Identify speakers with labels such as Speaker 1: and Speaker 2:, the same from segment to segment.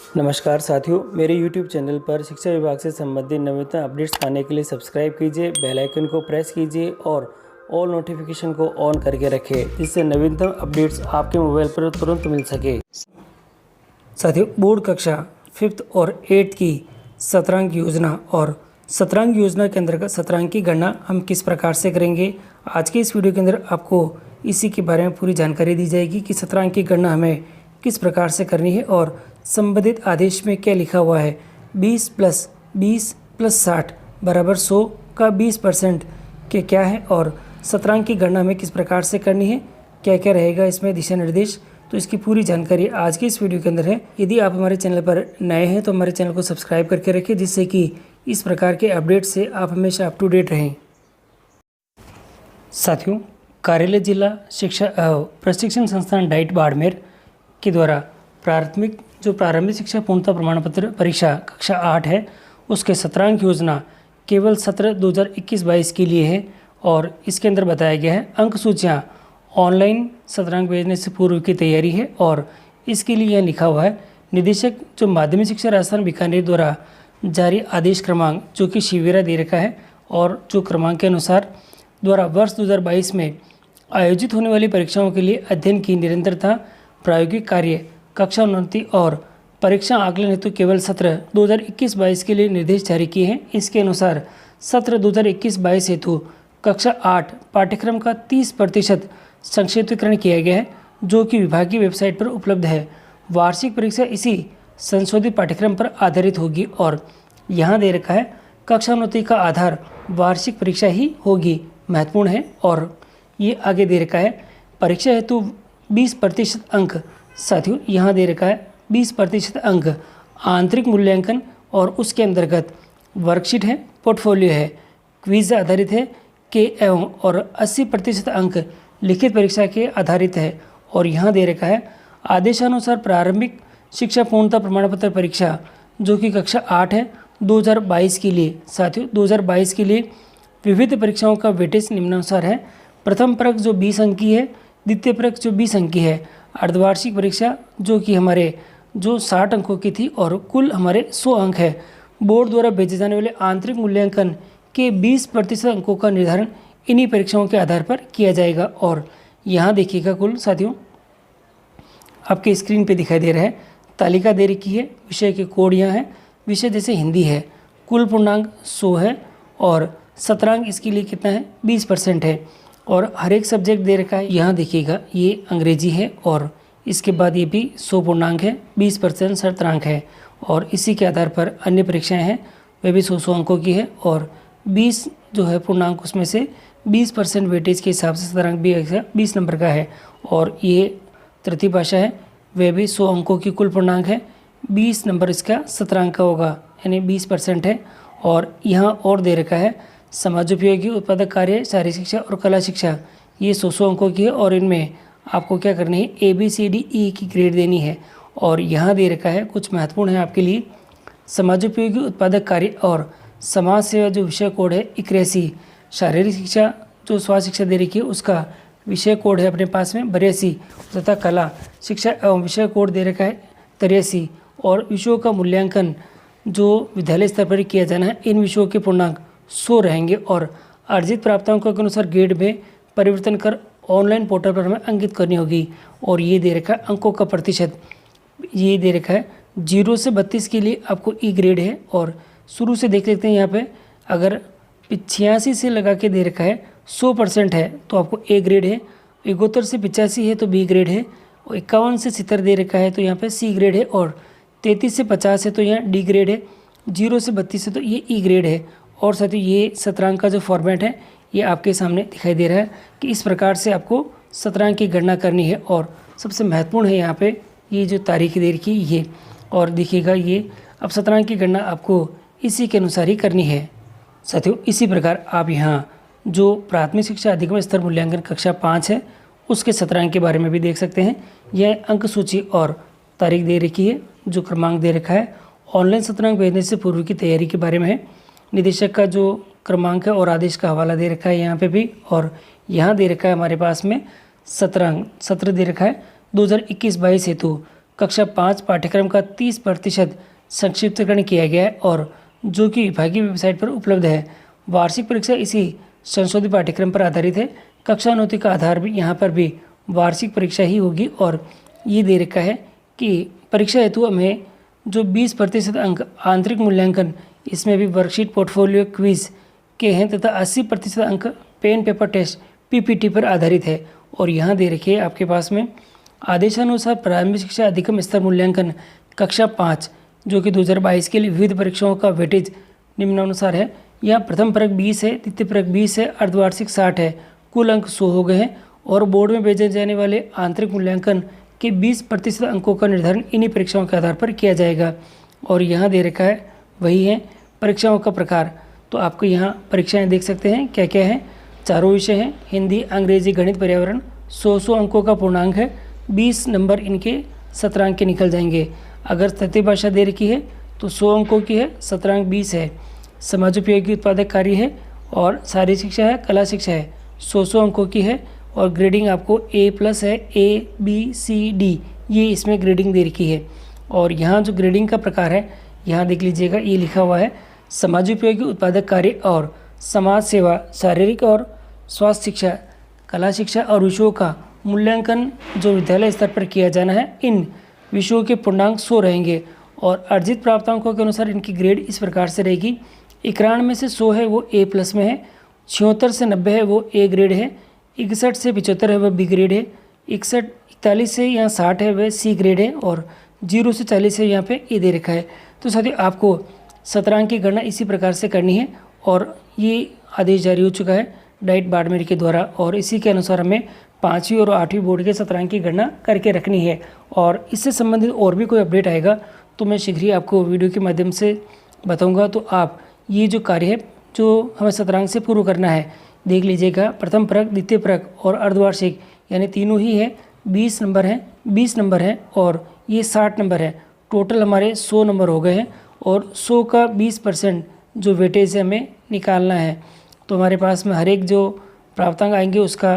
Speaker 1: नमस्कार साथियों, मेरे YouTube चैनल पर शिक्षा विभाग से संबंधित नवीनतम अपडेट्स पाने के लिए सब्सक्राइब कीजिए, बेल आइकन को प्रेस कीजिए और ऑल नोटिफिकेशन को ऑन करके रखें, जिससे नवीनतम अपडेट्स आपके मोबाइल पर तुरंत मिल सके। साथियों, बोर्ड कक्षा 5th और 8th की सत्रांक योजना और सत्रांक योजना के अंतर्गत सत्रांक की गणना हम किस प्रकार से करेंगे, आज के इस वीडियो के अंदर आपको इसी के बारे में पूरी जानकारी दी जाएगी कि सत्रांक की गणना हमें किस प्रकार से करनी है और संबंधित आदेश में क्या लिखा हुआ है। 20 + 20 + 60 बराबर 100 का 20% के क्या है और सत्रांक की गणना हमें किस प्रकार से करनी है, क्या क्या रहेगा इसमें दिशा निर्देश, तो इसकी पूरी जानकारी आज के इस वीडियो के अंदर है। यदि आप हमारे चैनल पर नए हैं तो हमारे चैनल को सब्सक्राइब करके रखें, जिससे कि इस प्रकार के अपडेट से आप हमेशा अप टू डेट रहें। साथियों, कार्यालय जिला शिक्षा प्रशिक्षण संस्थान डाइट बाड़मेर के द्वारा प्रारंभिक शिक्षा पूर्णता प्रमाण पत्र परीक्षा कक्षा 8 है, उसके सत्रांक योजना केवल सत्र 2021-22 के लिए है और इसके अंदर बताया गया है अंक सूचियाँ ऑनलाइन सत्रांक भेजने से पूर्व की तैयारी है। और इसके लिए यह लिखा हुआ है, निदेशक जो माध्यमिक शिक्षा राजस्थान बीकानेर द्वारा जारी आदेश क्रमांक जो कि शिविरा दे रखा है और जो क्रमांक के अनुसार द्वारा वर्ष 2022 में आयोजित होने वाली परीक्षाओं के लिए अध्ययन की निरंतरता, प्रायोगिक कार्य, कक्षा उन्नति और परीक्षा आकलन हेतु केवल सत्र 2021-22 के लिए निर्देश जारी किए हैं। इसके अनुसार सत्र 2021-22 हेतु कक्षा 8 पाठ्यक्रम का 30% संक्षिप्तीकरण किया गया है, जो कि विभागीय वेबसाइट पर उपलब्ध है। वार्षिक परीक्षा इसी संशोधित पाठ्यक्रम पर आधारित होगी और यहाँ दे रखा है कक्षा उन्नति का आधार वार्षिक परीक्षा ही होगी, महत्वपूर्ण है। और ये आगे दे रखा है परीक्षा हेतु 20% अंक। साथियों, यहाँ दे रखा है 20% अंक आंतरिक मूल्यांकन और उसके अंतर्गत वर्कशीट है, पोर्टफोलियो है, क्विज आधारित है के एवं और 80% अंक लिखित परीक्षा के आधारित है। और यहाँ दे रखा है आदेशानुसार प्रारंभिक शिक्षा पूर्णता प्रमाण पत्र परीक्षा जो कि कक्षा 8 है 2022 के लिए। साथियों, 2022 के लिए विविध परीक्षाओं का वेटेज निम्नानुसार है। प्रथम परक जो 20 अंक की है, द्वितीय परक जो 20 अंक की है, अर्धवार्षिक परीक्षा जो कि हमारे जो 60 अंकों की थी और कुल हमारे 100 अंक है। बोर्ड द्वारा भेजे जाने वाले आंतरिक मूल्यांकन के 20% अंकों का निर्धारण इन्हीं परीक्षाओं के आधार पर किया जाएगा। और यहाँ देखिएगा कुल साथियों आपके स्क्रीन पे दिखाई दे रहा है, तालिका दे रखी है, विषय के कोड यहाँ है, विषय जैसे हिंदी है, कुल पूर्णांक 100 है और सत्रांक इसके लिए कितना है 20% है। और हर एक सब्जेक्ट दे रखा है, यहाँ देखिएगा ये अंग्रेजी है और इसके बाद ये भी 100 पूर्णांक है, 20% सत्रांक है। और इसी के आधार पर अन्य परीक्षाएं हैं, वे भी 100 अंकों की है और 20 जो है पूर्णांक उसमें से 20% वेटेज के हिसाब से सत्रांक भी 20 नंबर का है। और ये तृतीय भाषा है, वे भी 100 अंकों की कुल पूर्णांक है, 20 नंबर इसका सत्रांक का होगा, यानी 20% है। और यहाँ और दे रखा है समाजोपयोगी उत्पादक कार्य, शारीरिक शिक्षा और कला शिक्षा, ये 100 अंकों की है और इनमें आपको क्या करनी है ABCDE की ग्रेड देनी है। और यहाँ दे रखा है कुछ महत्वपूर्ण है आपके लिए, समाजोपयोगी उत्पादक कार्य और समाज सेवा जो विषय कोड है 81, शारीरिक शिक्षा जो स्वास्थ्य शिक्षा दे रखी है उसका विषय कोड है अपने पास में 82 तथा कला शिक्षा एवं विषय कोड दे रखा है 83। और विषयों का मूल्यांकन जो विद्यालय स्तर पर किया जाना है, इन विषयों के पूर्णांक 100 रहेंगे और अर्जित प्राप्तांकों के अनुसार ग्रेड में परिवर्तन कर ऑनलाइन पोर्टल पर हमें अंकित करनी होगी। और ये दे रखा है अंकों का प्रतिशत, ये दे रखा है 0 से 32 के लिए आपको E ग्रेड है। और शुरू से देख लेते हैं, यहाँ पे अगर 86 से लगा के दे रखा है 100% है तो आपको A ग्रेड है, 71 से 85 है तो B ग्रेड है, और 51 से 70 दे रखा है तो यहाँ पे C ग्रेड है, और 33 से 50 है तो यहाँ D ग्रेड है, 0 से 32 है तो ये E ग्रेड है। और साथ ही ये सत्रांक का जो फॉर्मेट है ये आपके सामने दिखाई दे रहा है कि इस प्रकार से आपको सत्रांक की गणना करनी है। और सबसे महत्वपूर्ण है यहाँ पे ये जो तारीख दे रखी ये, और देखिएगा ये अब सत्रांक की गणना आपको इसी के अनुसार ही करनी है। साथियों, इसी प्रकार आप यहाँ जो प्राथमिक शिक्षा अधिगम स्तर मूल्यांकन कक्षा 5 है उसके सत्रांक के बारे में भी देख सकते हैं। यह अंक सूची और तारीख दे रखी है, जो क्रमांक दे रखा है, ऑनलाइन सत्रांक भेजने से पूर्व की तैयारी के बारे में है, निदेशक का जो क्रमांक है और आदेश का हवाला दे रखा है यहाँ पे भी। और यहाँ दे रखा है हमारे पास में सत्र दे रखा है 2021-22 हेतु कक्षा 5 पाठ्यक्रम का 30% संक्षिप्तीकरण किया गया है और जो कि विभागीय वेबसाइट पर उपलब्ध है। वार्षिक परीक्षा इसी संशोधित पाठ्यक्रम पर आधारित है। कक्षा उन्नति का आधार भी यहाँ पर भी वार्षिक परीक्षा ही होगी और ये दे रखा है कि परीक्षा हेतु हमें जो 20% अंक आंतरिक मूल्यांकन, इसमें भी वर्कशीट पोर्टफोलियो क्विज के हैं तथा 80% अंक पेन पेपर टेस्ट पीपीटी पर आधारित है। और यहाँ दे रखी है आपके पास में आदेशानुसार प्रारंभिक शिक्षा अधिगम स्तर मूल्यांकन कक्षा 5 जो कि 2022 के लिए विविध परीक्षाओं का वेटेज निम्नानुसार है। यहाँ प्रथम परक 20 है, द्वितीय परक 20 है, अर्धवार्षिक 60 है, कुल अंक 100 हो गए हैं और बोर्ड में भेजे जाने वाले आंतरिक मूल्यांकन के 20% अंकों का निर्धारण इन्हीं परीक्षाओं के आधार पर किया जाएगा। और यहाँ दे रखा है वही है परीक्षाओं का प्रकार। तो आपको यहाँ परीक्षाएं देख सकते हैं क्या क्या है। चारों विषय हैं, हिंदी, अंग्रेजी, गणित, पर्यावरण। 100 अंकों का पूर्णांक है, 20 नंबर इनके 17 अंक के निकल जाएंगे। अगर तृतीय भाषा दे रखी है तो 100 अंकों की है, 17 अंक 20 है। समाजोपयोगी उत्पादक कार्य है और शारीरिक शिक्षा है, कला शिक्षा है, 100 अंकों की है और ग्रेडिंग आपको A+ है, A, B, C, D ये इसमें ग्रेडिंग दे रखी है। और यहाँ जो ग्रेडिंग का प्रकार है यहाँ देख लीजिएगा, ये लिखा हुआ है समाजोपयोगी उत्पादक कार्य और समाज सेवा, शारीरिक और स्वास्थ्य शिक्षा, कला शिक्षा और विषयों का मूल्यांकन जो विद्यालय स्तर पर किया जाना है, इन विषयों के पूर्णांक 100 रहेंगे और अर्जित प्राप्तांकों के अनुसार इनकी ग्रेड इस प्रकार से रहेगी। 91 में से 100 है वो A+ में है, 76 से 90 है वो A ग्रेड है, 61 से 75 है वह B ग्रेड है, 41 से यहाँ 60 है वह C ग्रेड है और 0 से 40 है यहाँ पे A दे रखा है। तो साथियों आपको 17 अंक की गणना इसी प्रकार से करनी है और ये आदेश जारी हो चुका है डाइट बाड़मेर के द्वारा और इसी के अनुसार हमें 5वीं और 8वीं बोर्ड के 17 अंक की गणना करके रखनी है। और इससे संबंधित और भी कोई अपडेट आएगा तो मैं शीघ्र ही आपको वीडियो के माध्यम से बताऊंगा। तो आप ये जो कार्य है जो हमें 17 अंक से पूर्ण करना है देख लीजिएगा। प्रथम परक, द्वितीय परक और अर्धवार्षिक यानी तीनों ही है, 20 नंबर है और ये 60 नंबर है। टोटल हमारे 100 नंबर हो गए हैं और 100 का 20% जो वेटेज है हमें निकालना है। तो हमारे पास में हर एक जो प्राप्तांक आएंगे उसका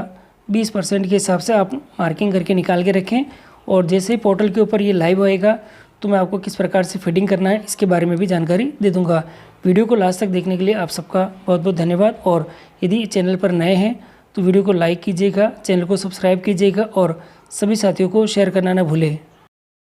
Speaker 1: 20% के हिसाब से आप मार्किंग करके निकाल के रखें। और जैसे ही पोर्टल के ऊपर ये लाइव होएगा तो मैं आपको किस प्रकार से फीडिंग करना है इसके बारे में भी जानकारी दे दूंगा। वीडियो को लास्ट तक देखने के लिए आप सबका बहुत बहुत धन्यवाद। और यदि चैनल पर नए हैं तो वीडियो को लाइक कीजिएगा, चैनल को सब्सक्राइब कीजिएगा और सभी साथियों को शेयर करना ना भूलें।